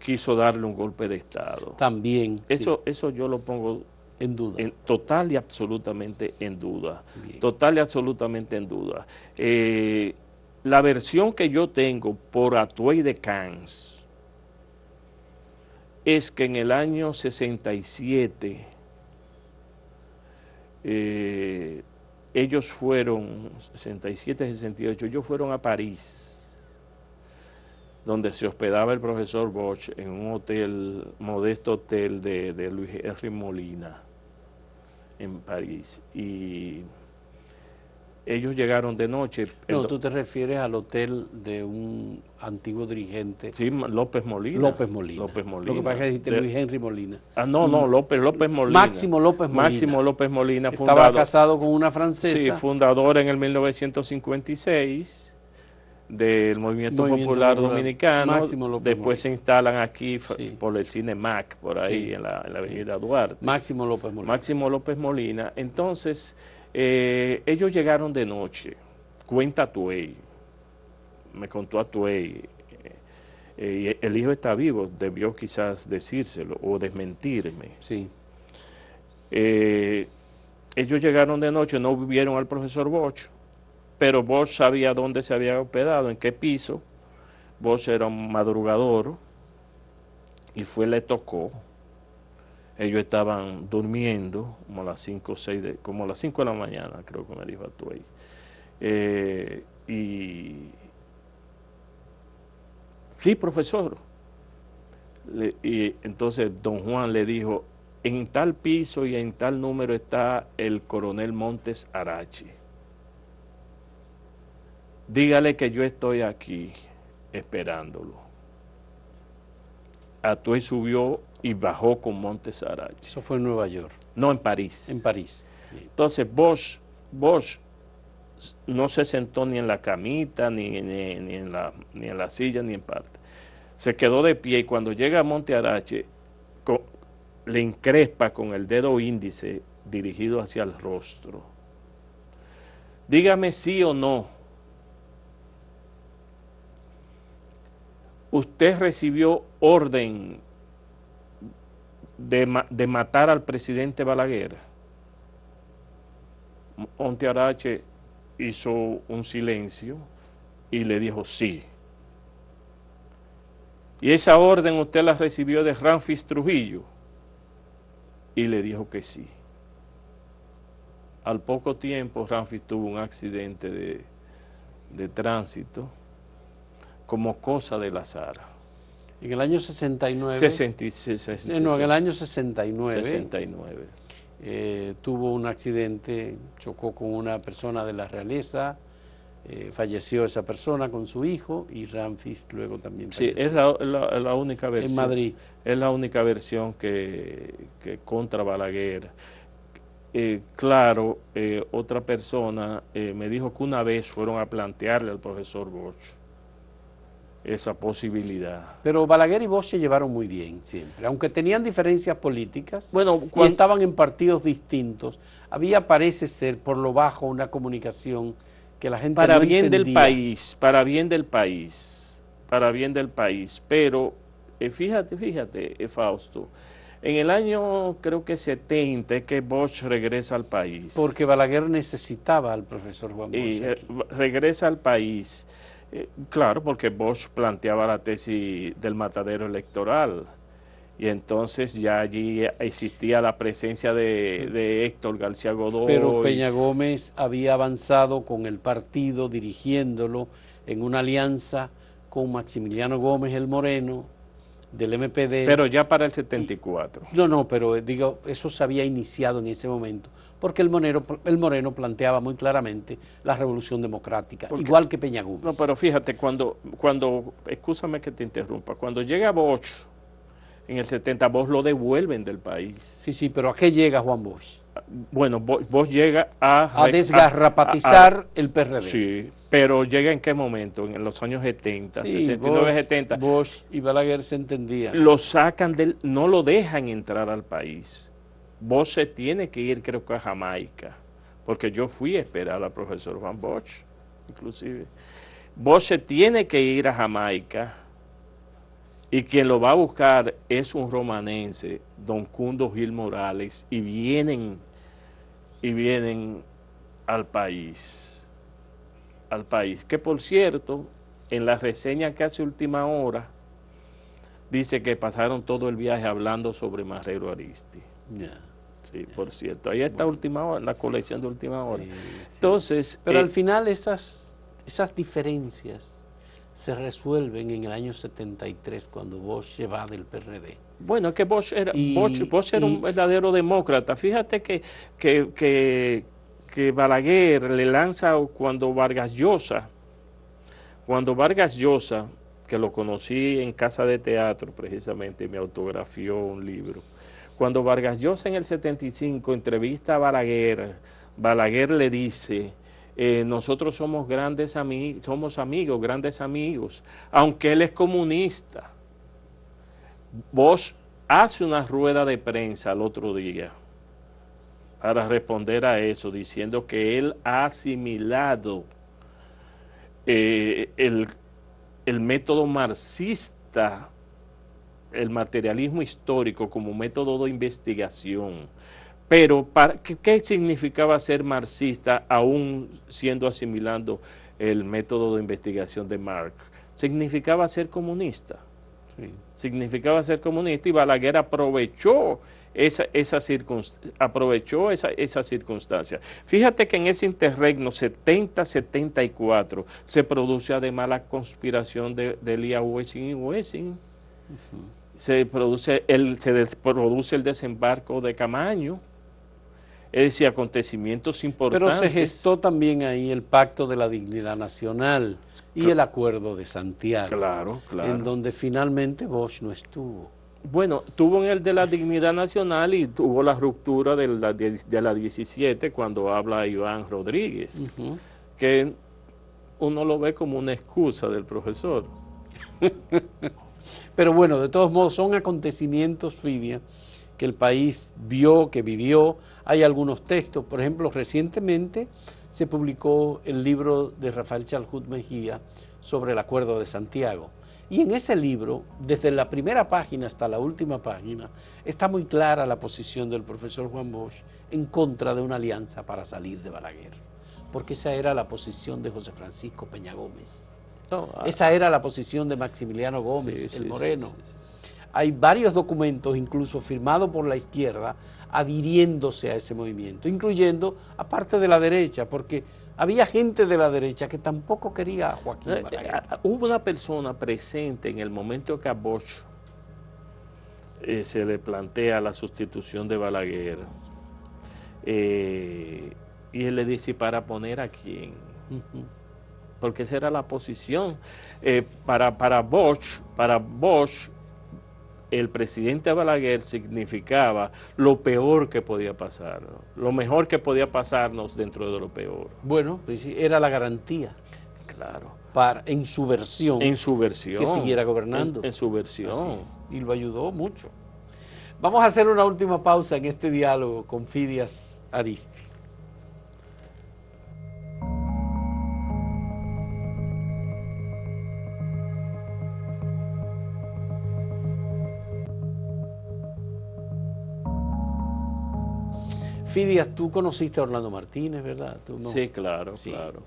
quiso darle un golpe de Estado.
También.
Eso yo lo pongo
en duda.
Total y absolutamente en duda.
Bien.
Total y absolutamente en duda. La versión que yo tengo por Atuey de Cans es que en el año 67 ellos fueron, 67, 68, ellos fueron a París, donde se hospedaba el profesor Bosch en un hotel, modesto hotel de Luis Henry Molina, en París. Y ellos llegaron de noche.
No, tú te refieres al hotel de un antiguo dirigente.
Sí, López Molina.
Lo que pasa es que dijiste Luis Henry Molina.
No, López Molina.
Máximo López Molina.
Máximo López Molina.
Estaba casado con una francesa.
Sí, fundador en el 1956 del Movimiento Popular Dominicano. Después se instalan aquí por el Cine Mac, por ahí en la avenida Duarte.
Máximo López Molina.
Máximo López Molina. Entonces, ellos llegaron de noche. Cuenta Atuey, me contó Atuey, el hijo está vivo, debió quizás decírselo o desmentirme.
Sí.
Ellos llegaron de noche, no vieron al profesor Bosch, pero Bosch sabía dónde se había hospedado, en qué piso. Bosch era un madrugador y le tocó. Ellos estaban durmiendo como a las 5 o 6 como a las 5 de la mañana, creo que me dijo Atuey. Sí, profesor. Y entonces don Juan le dijo, en tal piso y en tal número está el coronel Montes Arache. Dígale que yo estoy aquí esperándolo. Atuey subió y bajó con Montes Arache.
Eso fue en Nueva York.
No, en París.
En París. Sí.
Entonces Bosch no se sentó ni en la camita, ni en la silla, ni en parte. Se quedó de pie y cuando llega a Monte Arache, le increspa con el dedo índice dirigido hacia el rostro. Dígame sí o no. ¿Usted recibió orden de matar al presidente Balaguer? Monte Arache hizo un silencio y le dijo sí. ¿Y esa orden usted la recibió de Ramfis Trujillo? Y le dijo que sí. Al poco tiempo Ramfis tuvo un accidente de tránsito como cosa del azar.
En el año 69.
66.
No, en el año 69.
69.
Tuvo un accidente, chocó con una persona de la realeza, falleció esa persona con su hijo y Ramfis luego también falleció.
Sí, es la única versión.
En Madrid.
Es la única versión que contra Balaguer. Claro, otra persona me dijo que una vez fueron a plantearle al profesor Bosch esa posibilidad.
Pero Balaguer y Bosch se llevaron muy bien siempre, aunque tenían diferencias políticas,
bueno,
y estaban en partidos distintos, había, parece ser, por lo bajo una comunicación que la gente
para
no
bien
entendía.
del país, para bien del país, pero fíjate, Fausto, en el año creo que 70 es que Bosch regresa al país.
Porque Balaguer necesitaba al profesor Juan Bosch.
Y regresa al país. Claro, porque Bosch planteaba la tesis del matadero electoral y entonces ya allí existía la presencia de Héctor García Godoy.
Pero Peña Gómez había avanzado con el partido, dirigiéndolo en una alianza con Maximiliano Gómez el Moreno, del MPD.
Pero ya para el 74.
No, pero digo, eso se había iniciado en ese momento, porque el Moreno planteaba muy claramente la revolución democrática, igual que Peña Gómez.
No, pero fíjate, excúsame que te interrumpa, cuando llega Bosch en el 70, Bosch lo devuelven del país.
Sí, pero ¿a qué llega Juan Bosch?
Bueno, Bosch llega a
desgarrapatizar el PRD.
Sí, pero ¿llega en qué momento? En los años 70,
sí,
69,
Bosch,
70.
Bosch y Balaguer se entendían.
Lo sacan no lo dejan entrar al país. Bosch se tiene que ir, creo que a Jamaica, porque yo fui a esperar al profesor Juan Bosch, inclusive. Bosch se tiene que ir a Jamaica y quien lo va a buscar es un romanense, don Cundo Gil Morales, y vienen al país, que por cierto, en la reseña que hace Última Hora, dice que pasaron todo el viaje hablando sobre Marrero Aristi. Sí, por cierto, ahí está Última Hora, la colección de Última Hora.
Sí.
Entonces,
pero al final esas diferencias se resuelven en el año 73 cuando Bosch se va del PRD.
Bueno, es que Bosch era un verdadero demócrata. Fíjate que Balaguer le lanza cuando Vargas Llosa, que lo conocí en Casa de Teatro precisamente, me autografió un libro. Cuando Vargas Llosa en el 75 entrevista a Balaguer le dice: nosotros somos grandes amigos, aunque él es comunista. Bosch hace una rueda de prensa al otro día para responder a eso, diciendo que él ha asimilado el método marxista, el materialismo histórico como método de investigación. Pero ¿qué significaba ser marxista aún siendo asimilando el método de investigación de Marx? Significaba ser comunista. Sí. Significaba ser comunista, y Balaguer aprovechó esa circunstancia. Fíjate que en ese interregno 70-74 se produce además la conspiración de Elías Wessing y Wessing. Se produce el desembarco de Camaño. Es decir, acontecimientos importantes.
Pero se gestó también ahí el Pacto de la Dignidad Nacional y el Acuerdo de Santiago.
Claro.
En donde finalmente Bosch no estuvo.
Bueno, tuvo en el de la Dignidad Nacional y tuvo la ruptura de la 17 cuando habla Iván Rodríguez,
Ujú.
que uno lo ve como una excusa del profesor.
Pero bueno, de todos modos son acontecimientos, Fidia, que el país vio, que vivió. Hay algunos textos, por ejemplo, recientemente se publicó el libro de Rafael Chalhut Mejía sobre el Acuerdo de Santiago. Y en ese libro, desde la primera página hasta la última página, está muy clara la posición del profesor Juan Bosch en contra de una alianza para salir de Balaguer, porque esa era la posición de José Francisco Peña Gómez.
No,
Esa era la posición de Maximiliano Gómez,
sí,
el
sí,
Moreno.
sí, sí.
Hay varios documentos, incluso firmados por la izquierda, adhiriéndose a ese movimiento, incluyendo a parte de la derecha, porque había gente de la derecha que tampoco quería a Joaquín Balaguer.
Hubo una persona presente en el momento que a Bosch se le plantea la sustitución de Balaguer, y él le dice, ¿y para poner a quién? Porque esa era la posición. Para Bosch, el presidente Balaguer significaba lo peor que podía pasar, ¿no? Lo mejor que podía pasarnos dentro de lo peor.
Bueno, pues sí, era la garantía
Claro.
en su versión,
En su versión.
que siguiera gobernando.
En su versión.
Así es, y lo ayudó mucho. Vamos a hacer una última pausa en este diálogo con Fidias Aristi. Fidias, tú conociste a Orlando Martínez, ¿verdad? ¿Tú no?
Sí, claro,
Sí.
claro.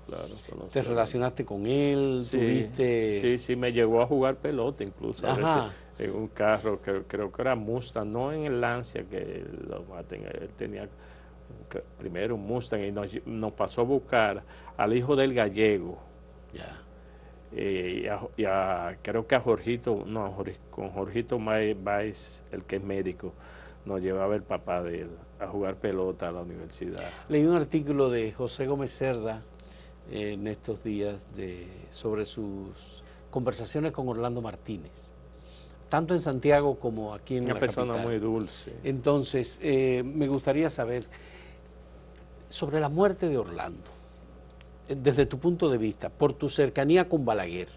¿Te relacionaste con él?
Sí,
¿Tuviste...?
sí, me llevó a jugar pelota incluso. A
Ajá.
veces en un carro, creo que era Mustang, no en el Lancia que lo maten. Él tenía primero un Mustang y nos pasó a buscar al hijo del gallego.
Ya.
Creo que a Jorgito, no, con Jorgito Báez, el que es médico, nos llevaba el papá de él a jugar pelota a la universidad.
Leí un artículo de José Gómez Cerda en estos días sobre sus conversaciones con Orlando Martínez, tanto en Santiago como aquí en la capital.
Una persona muy dulce.
Entonces, me gustaría saber sobre la muerte de Orlando, desde tu punto de vista, por tu cercanía con Balaguer.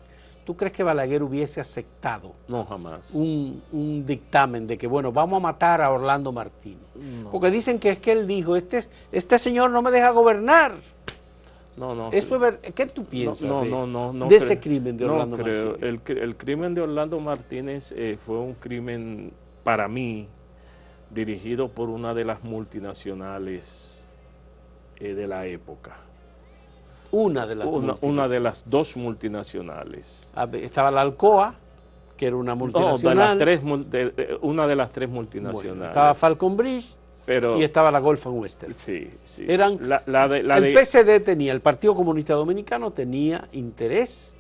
¿Tú crees que Balaguer hubiese aceptado
No, jamás.
un dictamen de que, bueno, vamos a matar a Orlando Martínez?
No.
Porque dicen que es que él dijo, este señor no me deja gobernar.
No.
Eso es ¿Qué tú piensas
No
de ese crimen de Orlando
no creo.
Martínez?
El crimen de Orlando Martínez fue un crimen, para mí, dirigido por una de las multinacionales de la época.
Una de las
Una de las dos multinacionales.
Estaba la Alcoa, que era una multinacional.
Una de las tres multinacionales.
Bueno, estaba Falcon Bridge y estaba la Gulf and Western.
Sí.
Eran, el PSD tenía, el Partido Comunista Dominicano tenía interés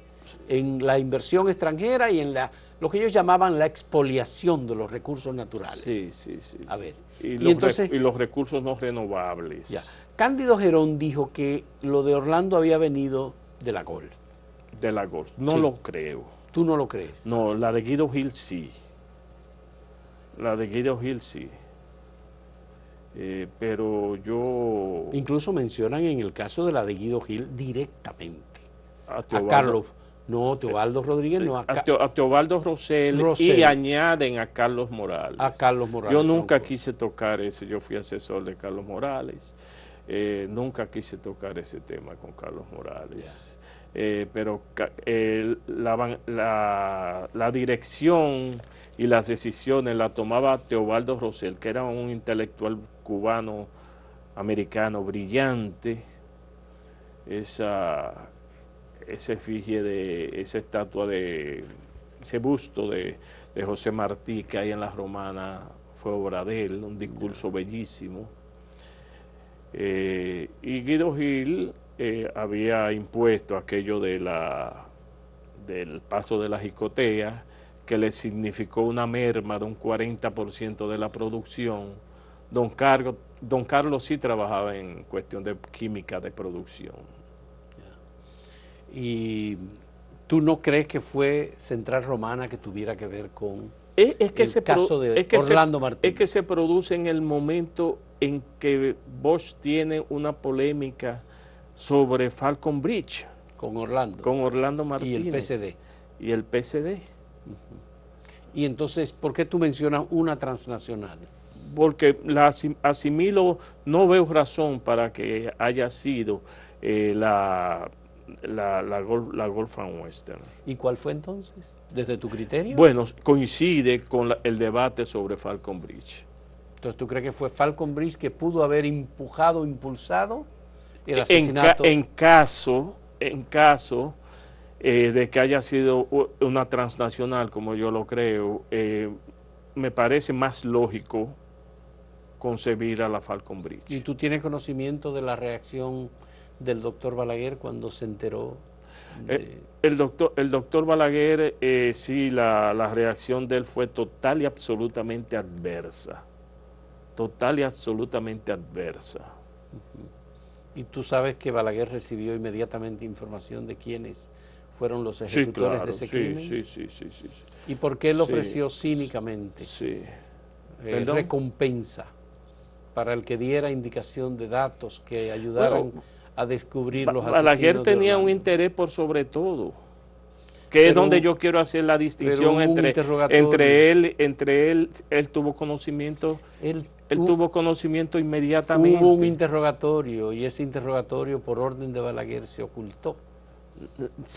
en la inversión extranjera y en lo que ellos llamaban la expoliación de los recursos naturales.
Sí.
A ver.
Y los recursos no renovables.
Ya. Cándido Gerón dijo que lo de Orlando había venido de la Gulf.
De la Gulf. No lo creo.
¿Tú no lo crees?
No, la de Guido Gil sí. La de Guido Gil sí. Pero yo...
Incluso mencionan en el caso de la de Guido Gil directamente
a
Carlos. No, Teobaldo Rodríguez no.
A Teobaldo Rosell y añaden a Carlos Morales.
A Carlos Morales.
Yo nunca quise tocar ese, yo fui asesor de Carlos Morales. Nunca quise tocar ese tema con Carlos Morales. Pero la dirección y las decisiones la tomaba Teobaldo Rosell, que era un intelectual cubano americano brillante. Esa efigie esa estatua ese busto de José Martí que hay en la Romana fue obra de él, un discurso bellísimo. Y Guido Gil había impuesto aquello del paso de la jicotea, que le significó una merma de un 40% de la producción. Don Carlos sí trabajaba en cuestión de química de producción.
¿Y tú no crees que fue Central Romana que tuviera que ver con
Es que
el caso de Orlando Martínez.
Es que se produce en el momento en que Bosch tiene una polémica sobre Falcon Bridge.
Con Orlando.
Con Orlando Martínez.
Y el PSD.
Y el PSD.
Y entonces, ¿por qué tú mencionas una transnacional?
Porque la asimilo, no veo razón para que haya sido la Gulf and Western.
¿Y cuál fue entonces, desde tu criterio?
Bueno, coincide con el debate sobre Falcon Bridge.
Entonces, ¿tú crees que fue Falcon Bridge que pudo haber impulsado el asesinato?
En caso de que haya sido una transnacional, como yo lo creo, me parece más lógico concebir a la Falcon Bridge.
¿Y tú tienes conocimiento de la reacción del doctor Balaguer cuando se enteró?
El doctor Balaguer, sí, la reacción de él fue total y absolutamente adversa. Total y absolutamente adversa.
Y tú sabes que Balaguer recibió inmediatamente información de quiénes fueron los ejecutores de ese crimen.
Sí.
¿Y por qué él ofreció cínicamente recompensa para el que diera indicación de datos que ayudaran a descubrir los asesinos?
Balaguer tenía un interés por sobre todo, es donde yo quiero hacer la distinción entre él tuvo conocimiento. Él tuvo conocimiento inmediatamente.
Hubo un interrogatorio y ese interrogatorio por orden de Balaguer se ocultó.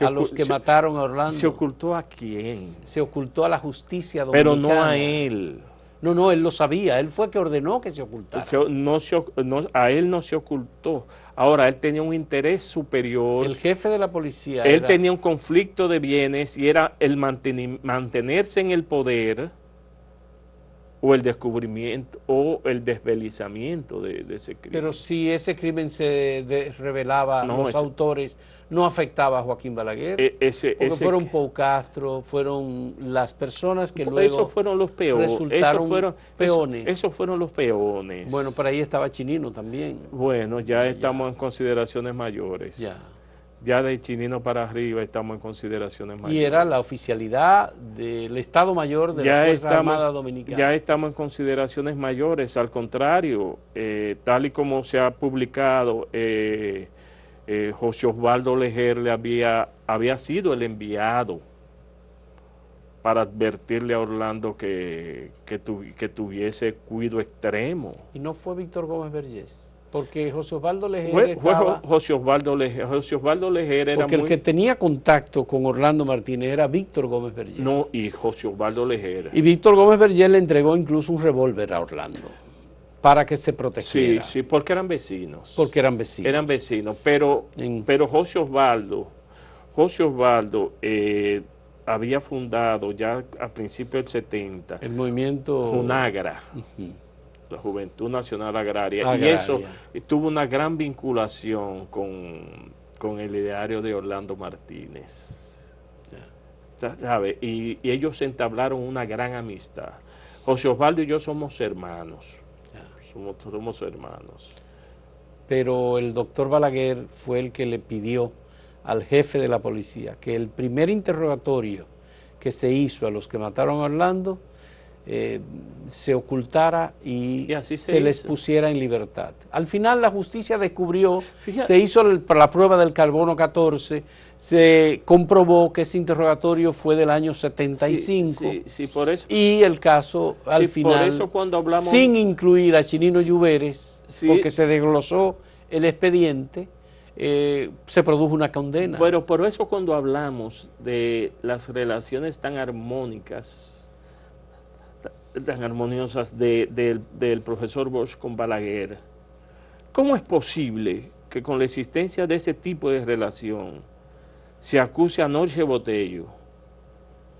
A los que mataron a Orlando.
¿Se ocultó a quién?
Se ocultó a la justicia dominicana.
Pero no a él.
No, él lo sabía. Él fue que ordenó que se ocultara.
A él no se ocultó. Ahora, él tenía un interés superior.
El jefe de la policía.
Él tenía un conflicto de bienes y era el mantenerse en el poder o el descubrimiento o el desvelizamiento de ese crimen.
Pero si ese crimen se revelaba, los autores, no afectaba a Joaquín Balaguer, porque fueron Pau Castro, fueron las personas que luego
esos fueron los
resultaron peones.
Esos fueron los peones.
Bueno, por ahí estaba Chinino también.
Bueno, ya estamos en consideraciones mayores. Ya de Chinino para arriba estamos en consideraciones mayores.
Y era la oficialidad del Estado Mayor de la Fuerza Armada Dominicana.
Ya estamos en consideraciones mayores, al contrario, tal y como se ha publicado, José Osvaldo Leger había sido el enviado para advertirle a Orlando que tuviese cuidado extremo.
¿Y no fue Víctor Gómez Vergés? Porque José Osvaldo Leger
José Osvaldo Leger era
porque el que tenía contacto con Orlando Martínez era Víctor Gómez Vergés.
No, y José Osvaldo Leger.
Y Víctor Gómez Vergés le entregó incluso un revólver a Orlando para que se protegiera.
Sí, porque eran vecinos.
Porque eran vecinos.
Eran vecinos, pero José Osvaldo había fundado ya a principios del 70
el movimiento
Junagra. La Juventud Nacional Agraria, y eso tuvo una gran vinculación con el ideario de Orlando Martínez, ¿sabe? Y ellos entablaron una gran amistad. José Osvaldo y yo somos hermanos, somos hermanos.
Pero el doctor Balaguer fue el que le pidió al jefe de la policía que el primer interrogatorio que se hizo a los que mataron a Orlando se ocultara y se les pusiera en libertad. Al final la justicia descubrió, se hizo la prueba del carbono 14, se comprobó que ese interrogatorio fue del año 75
por eso,
y el caso al final,
por eso cuando hablamos,
sin incluir a Chinino Lluveres, porque se desglosó el expediente, se produjo una condena.
Pero por eso cuando hablamos de las relaciones tan armónicas, tan armoniosas del profesor Bosch con Balaguer, ¿cómo es posible que con la existencia de ese tipo de relación se acuse a Norche Botello?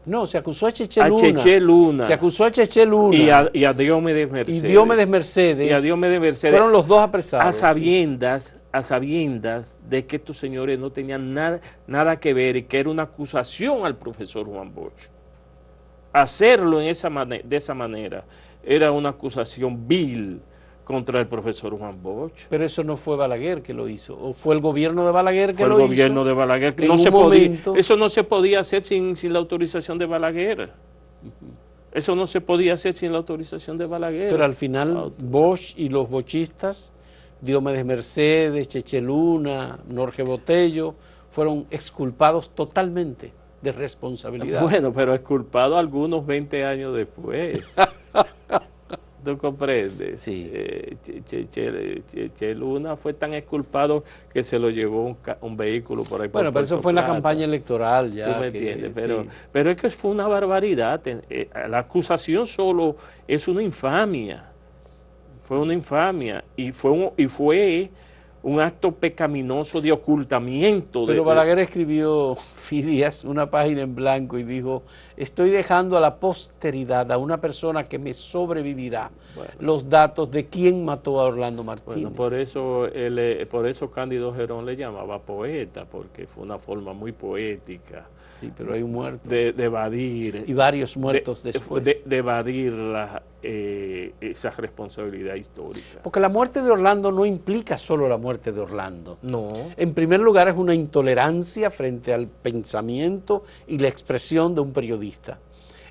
No, se acusó a
Cheche Luna.
Se acusó a Cheche Luna.
Y a Diomedes Mercedes.
Y Diomedes Mercedes. Fueron los dos apresados.
A sabiendas de que estos señores no tenían nada que ver y que era una acusación al profesor Juan Bosch. Hacerlo de esa manera era una acusación vil contra el profesor Juan Bosch.
Pero eso no fue Balaguer que lo hizo, o fue el gobierno de Balaguer que lo hizo.
Fue el gobierno de Balaguer que eso no se podía hacer sin la autorización de Balaguer. Eso no se podía hacer sin la autorización de Balaguer.
Pero al final Bosch y los bochistas, Diomedes Mercedes, Cheche Luna, Jorge Botello, fueron exculpados totalmente de responsabilidad.
Bueno, pero exculpado algunos 20 años después. ¿Tú comprendes?
Sí.
Cheche Luna fue tan exculpado que se lo llevó un vehículo por ahí.
Bueno, pero eso fue en la campaña electoral ya.
¿Tú me entiendes?
Sí.
Pero es que fue una barbaridad. La acusación solo es una infamia. Fue una infamia y fue un acto pecaminoso de ocultamiento.
Pero Balaguer escribió, Fidias, una página en blanco y dijo: estoy dejando a la posteridad, a una persona que me sobrevivirá, los datos de quién mató a Orlando Martínez.
Bueno, por eso Cándido Gerón le llamaba poeta, porque fue una forma muy poética.
Sí, pero hay un muerto.
De evadir.
Y varios muertos después.
De evadir esa responsabilidad histórica.
Porque la muerte de Orlando no implica solo la muerte de Orlando.
No.
En primer lugar, es una intolerancia frente al pensamiento y la expresión de un periodista.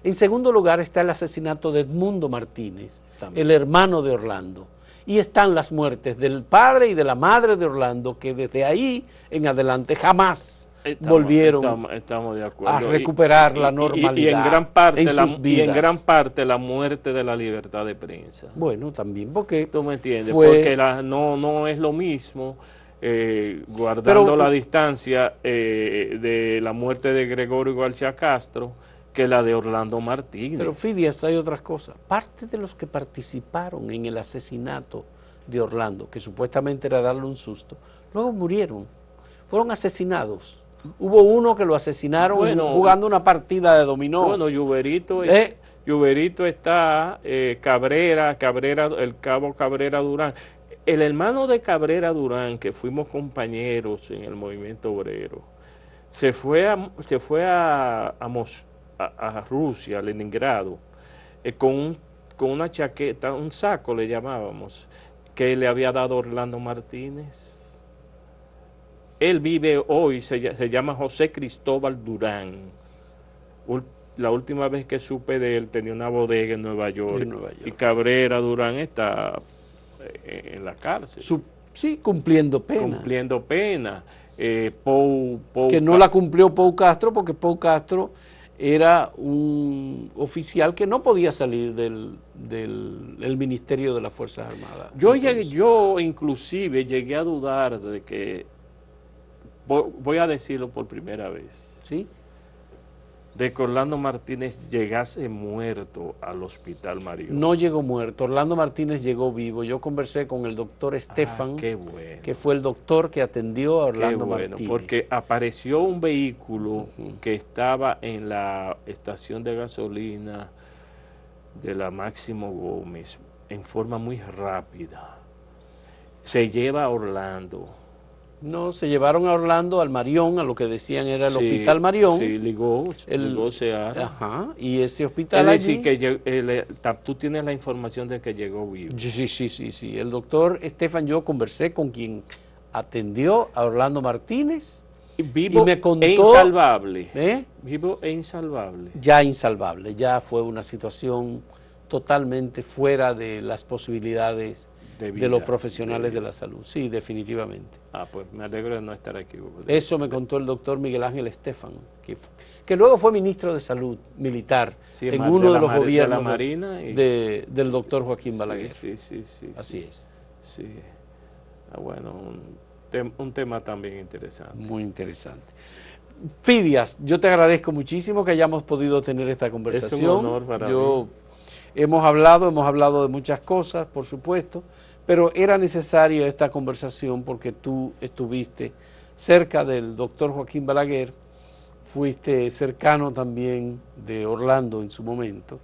En segundo lugar, está el asesinato de Edmundo Martínez, también, el hermano de Orlando. Y están las muertes del padre y de la madre de Orlando, que desde ahí en adelante jamás volvieron
estamos de acuerdo.
a recuperar la normalidad
y en gran parte
sus vidas.
Y en gran parte la muerte de la libertad de prensa.
Bueno, también porque
tú me entiendes, porque no es lo mismo guardando la distancia de la muerte de Gregorio García Castro que la de Orlando Martínez.
Pero Fidias, hay otras cosas. Parte de los que participaron en el asesinato de Orlando, que supuestamente era darle un susto, luego murieron, fueron asesinados. Hubo uno que lo asesinaron jugando una partida de dominó.
Bueno, Yuberito está, Cabrera, el cabo Cabrera Durán. El hermano de Cabrera Durán, que fuimos compañeros en el movimiento obrero, se fue a Rusia, a Leningrado, con una chaqueta, un saco le llamábamos, que le había dado Orlando Martínez. Él vive hoy, se llama José Cristóbal Durán. La última vez que supe de él tenía una bodega en Nueva York. Y Cabrera Durán está en la cárcel.
Sí, cumpliendo pena.
Cumpliendo pena.
Que no la cumplió Pau Castro, porque Pau Castro era un oficial que no podía salir del Ministerio de las Fuerzas Armadas.
Yo inclusive llegué a dudar de que, voy a decirlo por primera vez,
¿sí?,
de que Orlando Martínez llegase muerto al Hospital Marión.
No llegó muerto, Orlando Martínez llegó vivo. Yo conversé con el doctor Estefan, que fue el doctor que atendió a Orlando Martínez.
Porque apareció un vehículo que estaba en la estación de gasolina de la Máximo Gómez en forma muy rápida. Se lleva a Orlando.
No, se llevaron a Orlando al Marión, a lo que decían era el Hospital Marión.
Sí, ligó Seara.
Ajá, y ese hospital
es decir, que tú tienes la información de que llegó vivo.
Sí. El doctor Estefan, yo conversé con quien atendió a Orlando Martínez.
Vivo
y me contó,
e insalvable. Vivo e insalvable.
Ya insalvable, ya fue una situación totalmente fuera de las posibilidades de los profesionales de la salud. Sí, definitivamente.
Pues me alegro de no estar aquí.
Eso me contó el doctor Miguel Ángel Estefan, que luego fue ministro de Salud militar en uno de los gobiernos de la Marina del doctor Joaquín Balaguer.
Sí.
Así es.
Sí. Bueno, un tema también interesante.
Muy interesante. Fidias, yo te agradezco muchísimo que hayamos podido tener esta conversación.
Es un honor para mí.
Hemos hablado de muchas cosas, por supuesto, pero era necesaria esta conversación porque tú estuviste cerca del doctor Joaquín Balaguer, fuiste cercano también de Orlando en su momento,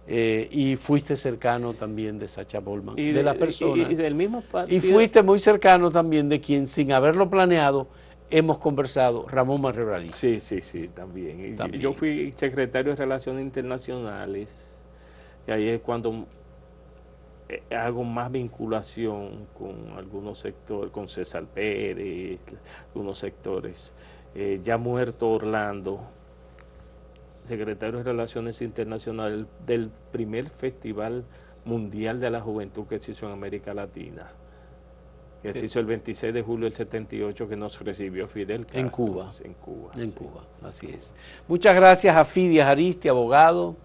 y fuiste cercano también de Sacha Bollman, de la persona.
Y del mismo partido.
Y fuiste muy cercano también de quien, sin haberlo planeado, hemos conversado, Ramón Marrero.
Sí, también. Yo fui secretario de Relaciones Internacionales, y ahí es cuando hago más vinculación con algunos sectores, con César Pérez, algunos sectores. Ya muerto Orlando, secretario de Relaciones Internacionales del primer Festival Mundial de la Juventud que se hizo en América Latina, que se hizo el 26 de julio del 78, que nos recibió Fidel Castro.
En Cuba.
En Cuba.
En
Sí.
Cuba, así es. Muchas gracias a Fidias Aristi, abogado,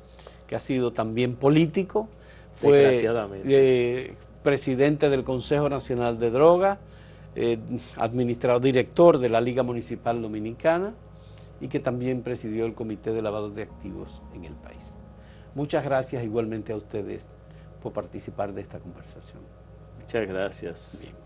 que ha sido también político. Fue
Desgraciadamente.
Presidente del Consejo Nacional de Drogas, director de la Liga Municipal Dominicana y que también presidió el Comité de Lavado de Activos en el país. Muchas gracias igualmente a ustedes por participar de esta conversación.
Muchas gracias.
Bien.